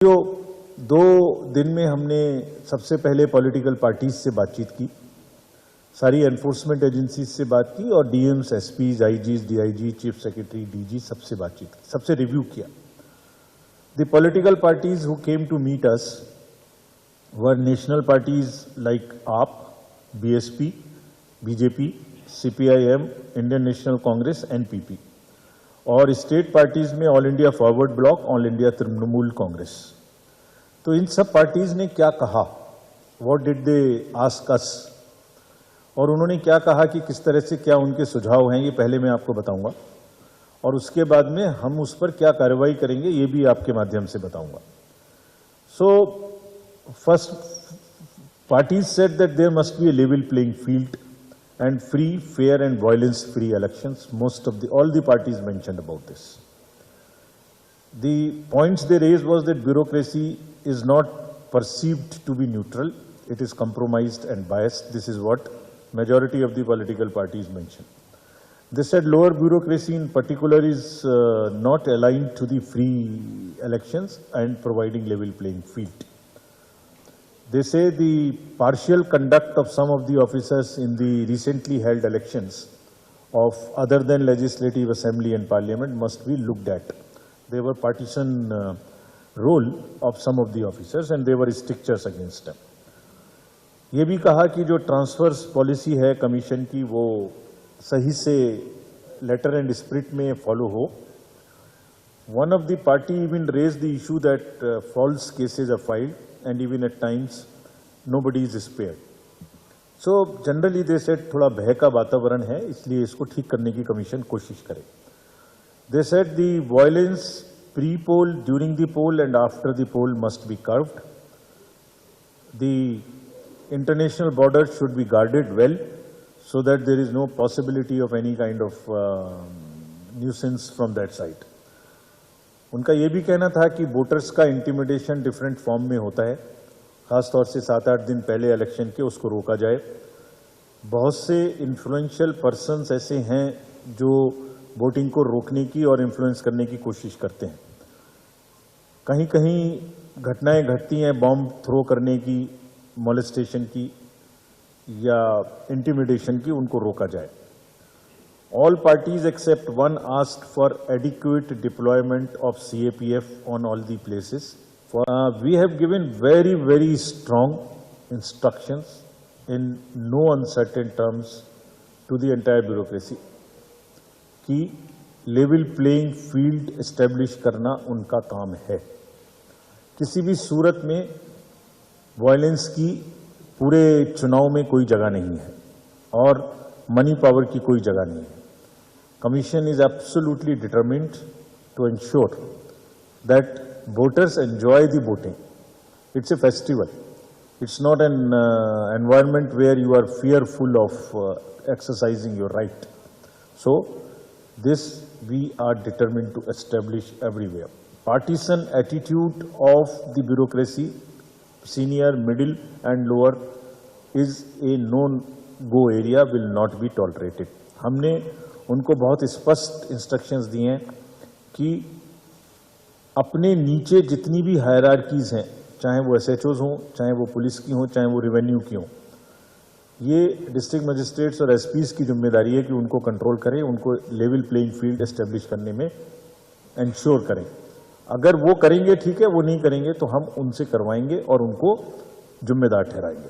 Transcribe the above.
जो 2 दिन में हमने सबसे पहले पॉलिटिकल पार्टीज से बातचीत की, सारी एनफोर्समेंट एजेंसीज से बात की और DMs, SPs, IGs, DIG, chief secretary, DG सबसे बातचीत की, सबसे रिव्यू किया। The political parties who came to meet us were national parties like AAP, BSP, BJP, CPIM, Indian National Congress, NPP, और स्टेट पार्टीज में All India Forward Bloc, All India Trinamool Congress. तो इन सब पार्टीज ने क्या कहा, what did they ask us, और उन्होंने क्या कहा कि किस तरह से क्या उनके सुझाव हैं, ये पहले मैं आपको बताऊंगा और उसके बाद में हम उस पर क्या कार्रवाई करेंगे ये भी आपके माध्यम से बताऊंगा। So first, parties said that there must be a level playing field and free, fair and violence-free elections. All the parties mentioned about this. The points they raised was that bureaucracy is not perceived to be neutral. It is compromised and biased. This is what majority of the political parties mentioned. They said lower bureaucracy in particular is not aligned to the free elections and providing level playing field. They say the partial conduct of some of the officers in the recently held elections of other than legislative assembly and parliament must be looked at. There were partisan role of some of the officers and there were strictures against them. ये भी कहा कि जो transverse policy है commission की वो सही से लेटर एंड स्पिरिट में फॉलो हो। One of the party even raised the issue that false cases are filed and even at times nobody is spared. So generally they said थोड़ा भय का वातावरण है, इसलिए इसको ठीक करने की कमीशन कोशिश करे। They said the violence pre-poll, during the poll and after the poll must be curbed. The international borders should be guarded well so that there is no possibility of any kind of nuisance from that side. उनका ये भी कहना था कि voters का intimidation different form में होता है, खासतौर से 7-8 दिन पहले इलेक्शन के, उसको रोका जाए। बहुत से इन्फ्लुएंशियल पर्सन्स ऐसे हैं जो वोटिंग को रोकने की और इन्फ्लुएंस करने की कोशिश करते हैं। कहीं कहीं घटनाएं घटती हैं बॉम्ब थ्रो करने की, मोलेस्टेशन की या इंटिमिडेशन की, उनको रोका जाए। All parties except one asked for adequate deployment of CAPF on all the places. We have given very, very strong instructions in no uncertain terms to the entire bureaucracy कि level playing field establish करना उनका काम है। किसी भी सूरत में violence की पूरे चुनाव में कोई जगह नहीं है और मनी पावर की कोई जगह नहीं है। Commission is absolutely determined to ensure that voters enjoy the voting. It's a festival. It's not an environment where you are fearful of exercising your right. So this we are determined to establish everywhere. Partisan attitude of the bureaucracy, senior, middle and lower, is a no-go area, will not be tolerated. हमने उनको बहुत स्पष्ट instructions दिए हैं कि अपने नीचे जितनी भी हायरार्कीज हैं, चाहे वो एसएचओज हों, चाहे वो पुलिस की हों, चाहे वो रेवेन्यू की हों, ये डिस्ट्रिक्ट मजिस्ट्रेट्स और एसपीज की जिम्मेदारी है कि उनको कंट्रोल करें, उनको लेवल प्लेइंग फील्ड एस्टेब्लिश करने में इंश्योर करें। अगर वो करेंगे ठीक है, वो नहीं करेंगे तो हम उनसे करवाएंगे और उनको जिम्मेदार ठहराएंगे।